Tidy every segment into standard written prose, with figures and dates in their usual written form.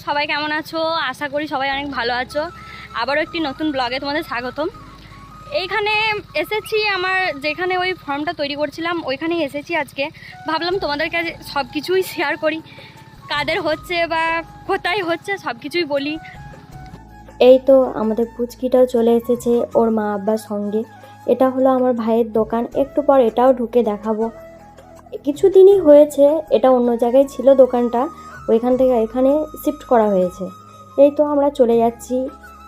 সবাই কেমন আছো? আশা করি সবাই অনেক ভালো আছো। আবারও একটি নতুন ব্লগে তোমাদের স্বাগতম। এইখানে এসেছি, আমার যেখানে ওই ফর্মটা তৈরি করছিলাম ওইখানেই এসেছি আজকে। ভাবলাম তোমাদের কাছে সব কিছুই শেয়ার করি, কাদের হচ্ছে বা কোথায় হচ্ছে সব কিছুই বলি। এই তো আমাদের পুচকিটাও চলে এসেছে ওর মা আব্বার সঙ্গে। এটা হলো আমার ভাইয়ের দোকান, একটু পর এটাও ঢুকে দেখাবো। কিছুদিনই হয়েছে, এটা অন্য জায়গায় ছিল দোকানটা, ওইখান থেকে এখানে শিফট করা হয়েছে। এই তো আমরা চলে যাচ্ছি।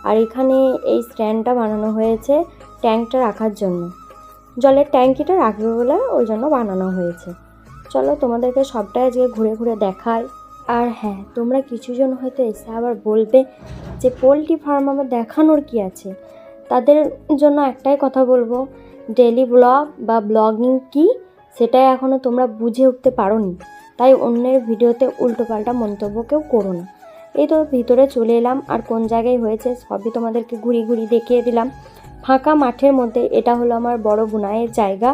আর এখানে এই স্ট্যান্ডটা বানানো হয়েছে ট্যাঙ্কটা রাখার জন্য, জলের ট্যাঙ্কিটা রাখবে বলে ওই জন্য বানানো হয়েছে। চলো তোমাদেরকে সবটাই আজকে ঘুরে ঘুরে দেখাই। আর হ্যাঁ, তোমরা কিছুজন হয়তো এসে আবার বলবে যে পোলট্রি ফার্ম আবার দেখানোর কি আছে। তাদের জন্য একটাই কথা বলবো, ডেলি ব্লগ বা ব্লগিং কি সেটাই এখনও তোমরা বুঝে উঠতে পারোনি, তাই অন্যের ভিডিওতে উল্টোপাল্টা মন্তব্য কেউ করো না। এই তো ভিতরে চলে এলাম, আর কোন জায়গায় হয়েছে সবই তোমাদেরকে ঘুরি ঘুরি দেখিয়ে দিলাম। ফাঁকা মাঠের মধ্যে, এটা হলো আমার বড় বোনাইয়ের জায়গা,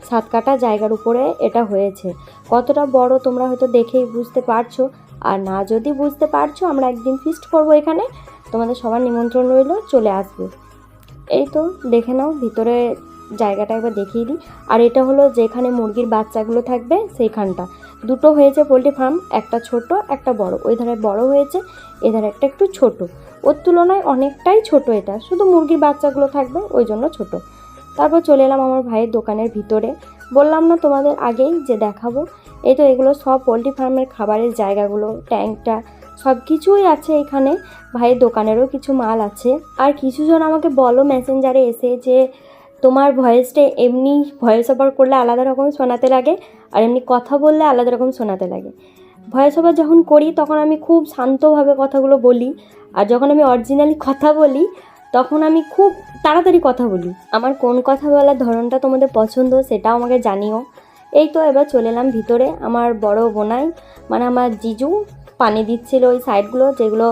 7 কাঠা জায়গার উপরে এটা হয়েছে। কতটা বড় তোমরা হয়তো দেখেই বুঝতে পারছো, আর না যদি বুঝতে পারছো আমরা একদিন ফিস্ট করব এখানে, তোমাদের সবার নিমন্ত্রণ রইল, চলে আসবে। এই তো দেখে নাও ভিতরে জায়গাটা একবার দেখিয়ে দিই। আর এটা হলো যেখানে মুরগির বাচ্চাগুলো থাকবে সেইখানটা। দুটো হয়েছে পোলট্রি ফার্ম, একটা ছোট একটা বড়। ওই ধারে বড় হয়েছে, এধারে একটা একটু ছোট। ওর তুলনায় অনেকটাই ছোট, এটা শুধু মুরগির বাচ্চাগুলো থাকবে ওই জন্য ছোট। তারপর চলে এলাম আমার ভাইয়ের দোকানের ভিতরে। বললাম না তোমাদের আগেই যে দেখাবো। এই তো এগুলো সব পোলট্রি ফার্মের খাবারের জায়গাগুলো, ট্যাঙ্কটা সব কিছুই আছে এখানে। ভাইয়ের দোকানেরও কিছু মাল আছে। আর কিছুজন আমাকে বলো মেসেঞ্জারে এসে যে তোমার ভয়েসটা এমনি ভয়েস ওভার করলে আলাদা রকম শোনাতে লাগে, আর এমনি কথা বললে আলাদা রকম শোনাতে লাগে। ভয়েস ওভার যখন করি তখন আমি খুব শান্তভাবে কথাগুলো বলি, আর যখন আমি অরিজিনালি কথা বলি তখন আমি খুব তাড়াতাড়ি কথা বলি। আমার কোন কথা বলার ধরনটা তোমাদের পছন্দ সেটাও আমাকে জানিও। এই তো এবার চলে এলাম ভিতরে। আমার বড় বোনাই মানে আমার জিজু পানি দিচ্ছিল ওই সাইডগুলো, যেগুলো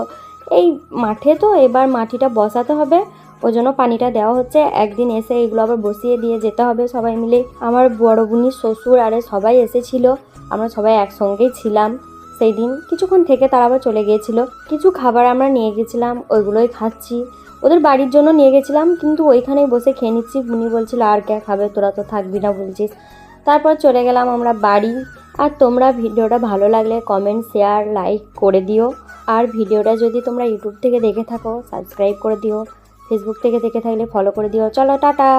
এই মাঠে, তো এবার মাটিটা বসাতে হবে ওই জন্য পানিটা দেওয়া হচ্ছে। একদিন এসে এগুলো আবার বসিয়ে দিয়ে যেতে হবে সবাই মিলে। আমার বড় বোনির শ্বশুর আরে সবাই এসেছিল, আমরা সবাই একসঙ্গেই ছিলাম সেই দিন। কিছুক্ষণ থেকে তারা আবার চলে গিয়েছিল। কিছু খাবার আমরা নিয়ে গেছিলাম, ওইগুলোই খাচ্ছি। ওদের বাড়ির জন্য নিয়ে গেছিলাম, কিন্তু ওইখানেই বসে খেয়ে নিচ্ছি। বুনি বলছিল আর কে খাবে, তোরা তো থাকবি না বলছিস। তারপর চলে গেলাম আমরা বাড়ি। আর তোমরা ভিডিওটা ভালো লাগলে কমেন্ট শেয়ার লাইক করে দিও। আর ভিডিওটা যদি তোমরা ইউটিউব থেকে দেখে থাকো সাবস্ক্রাইব করে দিও, ফেসবুক থেকে দেখে থাকলে ফলো করে দিও। চলো টাটা।